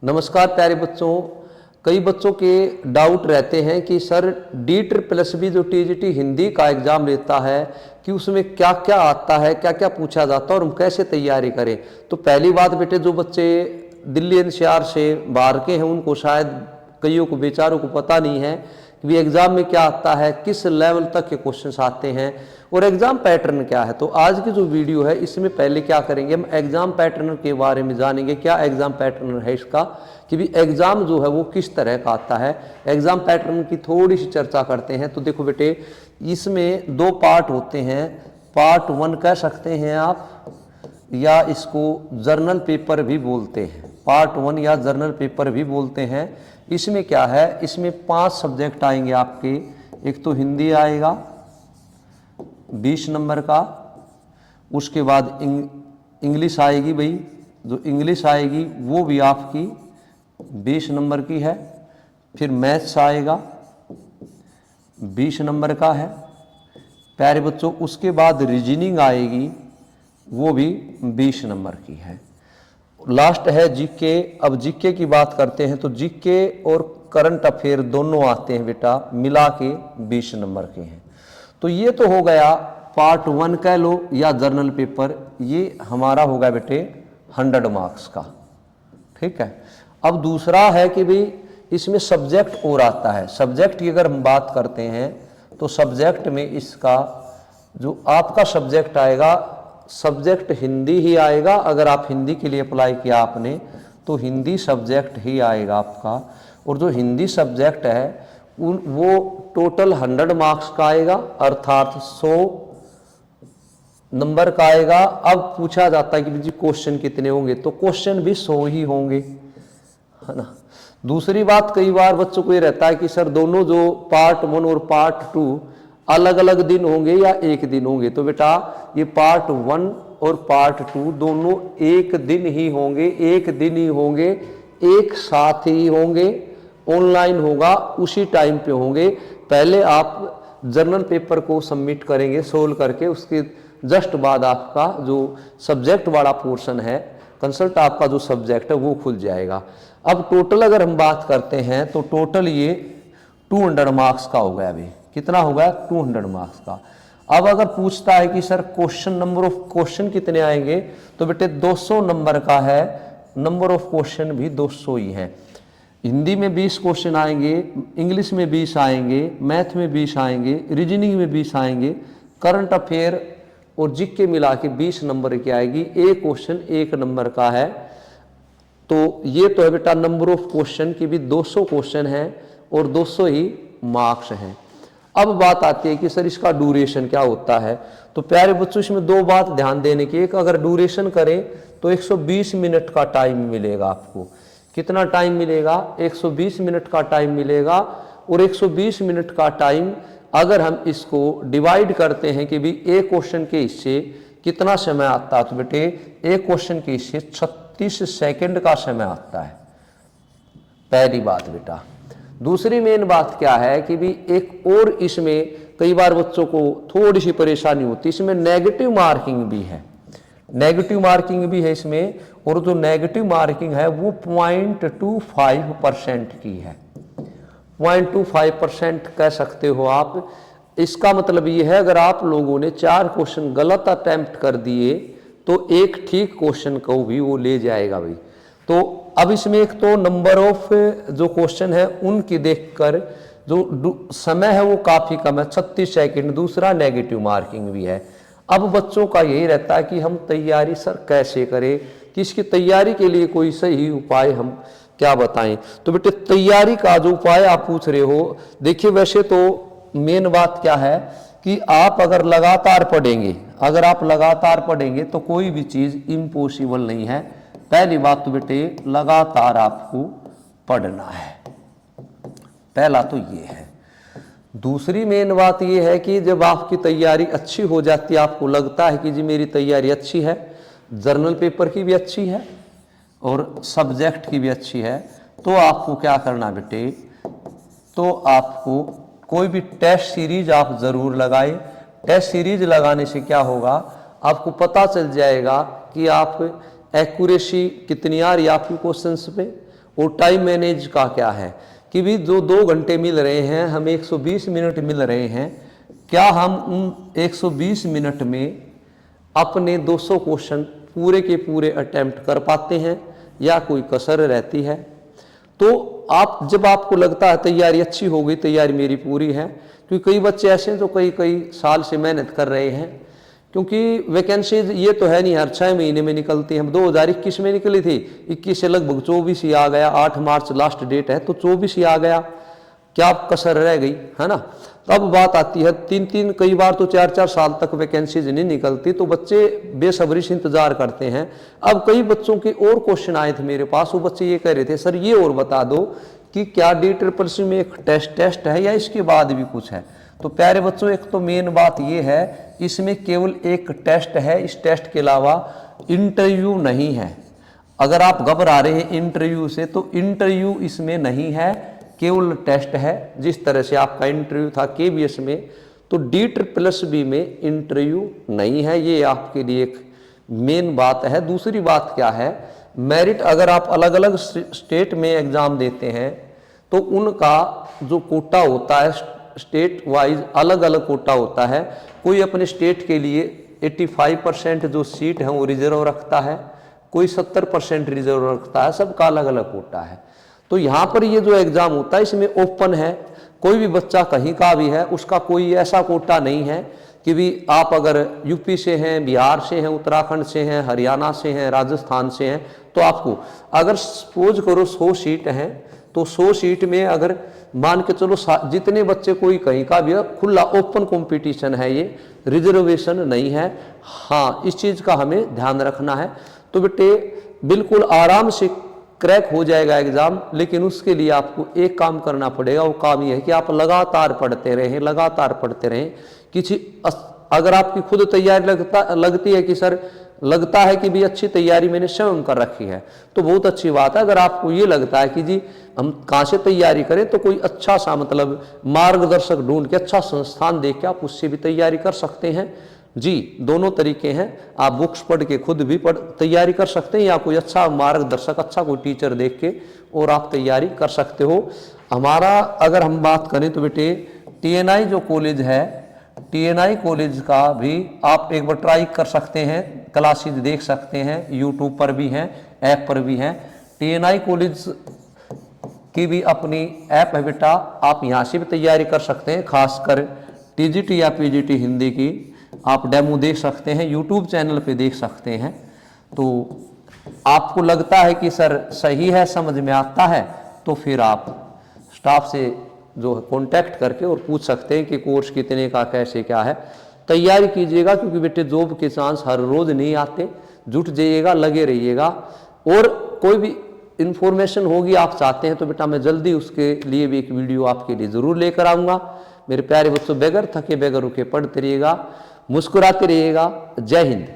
नमस्कार प्यारे बच्चों। कई बच्चों के डाउट रहते हैं कि सर D++ जो TGT हिंदी का एग्ज़ाम लेता है कि उसमें क्या क्या आता है, क्या क्या पूछा जाता है और हम कैसे तैयारी करें। तो पहली बात बेटे, जो बच्चे दिल्ली एनसीआर से बाहर के हैं उनको शायद कईयों को बेचारों को पता नहीं है कि एग्ज़ाम में क्या आता है, किस लेवल तक के क्वेश्चंस आते हैं और एग्ज़ाम पैटर्न क्या है। तो आज की जो वीडियो है इसमें पहले क्या करेंगे, हम एग्ज़ाम पैटर्न के बारे में जानेंगे। क्या एग्ज़ाम पैटर्न है इसका, कि भी एग्ज़ाम जो है वो किस तरह का आता है। एग्ज़ाम पैटर्न की थोड़ी सी चर्चा करते हैं। तो देखो बेटे, इसमें दो पार्ट होते हैं। पार्ट 1 कह सकते हैं आप, या इसको जर्नल पेपर भी बोलते हैं। पार्ट 1 या जर्नल पेपर भी बोलते हैं। इसमें क्या है, इसमें 5 सब्जेक्ट आएंगे आपके। एक तो हिंदी आएगा 20 नंबर का, उसके बाद इंग्लिश आएगी भाई, जो इंग्लिश आएगी वो भी आपकी 20 नंबर की है। फिर मैथ्स आएगा 20 नंबर का है प्यारे बच्चों। उसके बाद रीजनिंग आएगी, वो भी 20 नंबर की है। लास्ट है जीके। अब जीके की बात करते हैं तो जीके और करंट अफेयर दोनों आते हैं बेटा, मिला के 20 नंबर के हैं। तो ये तो हो गया पार्ट 1 कह लो या जर्नल पेपर, ये हमारा हो गया बेटे 100 मार्क्स का। ठीक है। अब दूसरा है कि भाई इसमें सब्जेक्ट और आता है। सब्जेक्ट की अगर हम बात करते हैं तो सब्जेक्ट में इसका जो आपका सब्जेक्ट आएगा, सब्जेक्ट हिंदी ही आएगा। अगर आप हिंदी के लिए अप्लाई किया आपने तो हिंदी सब्जेक्ट ही आएगा आपका। और जो हिंदी सब्जेक्ट है वो टोटल 100 मार्क्स का आएगा, अर्थात 100 नंबर का आएगा। अब पूछा जाता है कि जी क्वेश्चन कितने होंगे, तो क्वेश्चन भी 100 ही होंगे, है ना। दूसरी बात, कई बार बच्चों को ये रहता है कि सर दोनों जो पार्ट 1 और पार्ट 2 अलग अलग दिन होंगे या एक दिन होंगे। तो बेटा ये पार्ट 1 और पार्ट 2 दोनों एक दिन ही होंगे, एक दिन ही होंगे, एक साथ ही होंगे। ऑनलाइन होगा, उसी टाइम पे होंगे। पहले आप जर्नल पेपर को सबमिट करेंगे सोल्व करके, उसके जस्ट बाद आपका जो सब्जेक्ट वाला पोर्शन है, कंसल्ट आपका जो सब्जेक्ट है वो खुल जाएगा। अब टोटल अगर हम बात करते हैं तो टोटल ये 200 मार्क्स का हो गया। अभी कितना हो गया, 200 मार्क्स का। अब अगर पूछता है कि sir question, number of question कितने आएंगे, तो बेटे 200 नंबर का है। नंबर ऑफ क्वेश्चन भी 200 ही है। हिंदी में 20 क्वेश्चन आएंगे, इंग्लिश में 20 आएंगे, मैथ में 20 आएंगे, रीजनिंग में 20 आएंगे, करंट अफेयर और जीके मिला के 20 नंबर की आएगी। एक क्वेश्चन 1 नंबर का है। तो ये तो है बेटा नंबर ऑफ क्वेश्चन की भी 200 क्वेश्चन है और 200 ही मार्क्स हैं। अब बात आती है कि सर इसका ड्यूरेशन क्या होता है। तो प्यारे बच्चों इसमें दो बात ध्यान देने की। एक, अगर ड्यूरेशन करें तो 120 मिनट का टाइम मिलेगा आपको। कितना टाइम मिलेगा, 120 मिनट का टाइम मिलेगा। और 120 मिनट का टाइम अगर हम इसको डिवाइड करते हैं कि भी एक क्वेश्चन के हिस्से कितना समय आता है, तो बेटे एक क्वेश्चन के हिस्से 36 सेकंड का समय आता है। पहली बात बेटा। दूसरी मेन बात क्या है कि भी एक और इसमें कई बार बच्चों को थोड़ी सी परेशानी होती है, इसमें नेगेटिव मार्किंग भी है। नेगेटिव मार्किंग भी है इसमें, और जो नेगेटिव मार्किंग है वो 0.25% की है। 0.25% कह सकते हो आप। इसका मतलब ये है, अगर आप लोगों ने 4 क्वेश्चन गलत अटेम्प्ट कर दिए तो एक ठीक क्वेश्चन को भी वो ले जाएगा भाई। तो अब इसमें एक तो नंबर ऑफ जो क्वेश्चन है उनकी देखकर जो समय है वो काफी कम है, 36 सेकंड। दूसरा नेगेटिव मार्किंग भी है। अब बच्चों का यही रहता है कि हम तैयारी सर कैसे करें, कि इसकी तैयारी के लिए कोई सही उपाय हम क्या बताएं। तो बेटे तैयारी का जो उपाय आप पूछ रहे हो, देखिए वैसे तो मेन बात क्या है कि आप अगर लगातार पढ़ेंगे, अगर आप लगातार पढ़ेंगे तो कोई भी चीज इम्पॉसिबल नहीं है। पहली बात तो बेटे लगातार आपको पढ़ना है, पहला तो ये है। दूसरी मेन बात ये है कि जब आपकी तैयारी अच्छी हो जाती है, आपको लगता है कि जी मेरी तैयारी अच्छी है, जर्नल पेपर की भी अच्छी है और सब्जेक्ट की भी अच्छी है, तो आपको क्या करना बेटे, तो आपको कोई भी टेस्ट सीरीज आप जरूर लगाएं। टेस्ट सीरीज लगाने से क्या होगा, आपको पता चल जाएगा कि आप एक्यूरेसी कितनी आ रही है आपकी क्वेश्चंस पे, और टाइम मैनेज का क्या है कि भी जो 2 घंटे मिल रहे हैं, हमें 120 मिनट मिल रहे हैं, क्या हम उन 120 मिनट में अपने 200 क्वेश्चन पूरे के पूरे अटेम्प्ट कर पाते हैं या कोई कसर रहती है। तो आप जब आपको लगता है तैयारी अच्छी हो गई, तैयारी मेरी पूरी है, क्योंकि कई बच्चे ऐसे हैं जो कई साल से मेहनत कर रहे हैं, क्योंकि वैकेंसीज ये तो है नहीं हर 6 महीने में निकलती है। हम 2021 में निकली थी, 21 से लगभग 24 ही आ गया, 8 मार्च लास्ट डेट है तो 24 ही आ गया, क्या कसर रह गई, है ना। तब बात आती है 3-3 कई बार तो 4-4 साल तक वैकेंसीज नहीं निकलती, तो बच्चे बेसब्री से इंतजार करते हैं। अब कई बच्चों के और क्वेश्चन आए थे मेरे पास, वो बच्चे ये कह रहे थे सर ये और बता दो कि क्या DCCC में एक टेस्ट है या इसके बाद भी कुछ है। तो प्यारे बच्चों, एक तो मेन बात ये है, इसमें केवल एक टेस्ट है, इस टेस्ट के अलावा इंटरव्यू नहीं है। अगर आप घबरा रहे हैं इंटरव्यू से, तो इंटरव्यू इसमें नहीं है, केवल टेस्ट है। जिस तरह से आपका इंटरव्यू था KBS में, तो DCCC में इंटरव्यू नहीं है। ये आपके लिए एक मेन बात है। दूसरी बात क्या है, मेरिट अगर आप अलग अलग स्टेट में एग्जाम देते हैं तो उनका जो कोटा होता है स्टेट वाइज अलग अलग कोटा होता है। कोई अपने स्टेट के लिए 85% जो सीट है वो रिजर्व रखता है, कोई 70% रिजर्व रखता है, सबका अलग अलग कोटा है। तो यहाँ पर ये जो एग्जाम होता है इसमें ओपन है, कोई भी बच्चा कहीं का भी है, उसका कोई ऐसा कोटा नहीं है कि भी आप अगर यूपी से हैं, बिहार से हैं, उत्तराखंड से हैं, हरियाणा से हैं, राजस्थान से हैं, तो आपको अगर सपोज करो 100 सीट हैं तो 100 सीट में अगर मान के चलो जितने बच्चे कोई कहीं का भी है, खुला ओपन कंपटीशन है, ये रिजर्वेशन नहीं है। हाँ, इस चीज़ का हमें ध्यान रखना है। तो बेटे बिल्कुल आराम से क्रैक हो जाएगा एग्जाम, लेकिन उसके लिए आपको एक काम करना पड़ेगा। वो काम ये है कि आप लगातार पढ़ते रहें। किसी अगर आपकी खुद तैयारी लगती है कि सर लगता है कि भी अच्छी तैयारी मैंने स्वयं कर रखी है, तो बहुत अच्छी बात है। अगर आपको ये लगता है कि जी हम कहाँ से तैयारी करें, तो कोई अच्छा सा मतलब मार्गदर्शक ढूंढ के, अच्छा संस्थान देख के आप उससे भी तैयारी कर सकते हैं। जी, दोनों तरीके हैं, आप बुक्स पढ़ के खुद भी तैयारी कर सकते हैं, या कोई अच्छा मार्गदर्शक, अच्छा कोई टीचर देख के और आप तैयारी कर सकते हो। हमारा अगर हम बात करें तो बेटे TNI जो कॉलेज है, TNI कॉलेज का भी आप एक बार ट्राई कर सकते हैं, क्लासेज देख सकते हैं, यूट्यूब पर भी हैं, ऐप पर भी हैं। TNI कॉलेज की भी अपनी ऐप है बेटा, आप यहाँ से भी तैयारी कर सकते हैं। खासकर TGT या PGT हिंदी की आप डेमो देख सकते हैं, यूट्यूब चैनल पे देख सकते हैं। तो आपको लगता है कि सर सही है, समझ में आता है, तो फिर आप स्टाफ से जो है कॉन्टैक्ट करके और पूछ सकते हैं कि कोर्स कितने का कैसे क्या है। तैयारी कीजिएगा, क्योंकि बेटे जॉब के चांस हर रोज नहीं आते। जुट जाइएगा, लगे रहिएगा, और कोई भी इंफॉर्मेशन होगी आप चाहते हैं तो बेटा मैं जल्दी उसके लिए भी एक वीडियो आपके लिए ज़रूर लेकर आऊँगा। मेरे प्यारे बच्चों, बगैर थके बगैर रुके पढ़ते रहिएगा, मुस्कुराते रहिएगा। जय हिंद।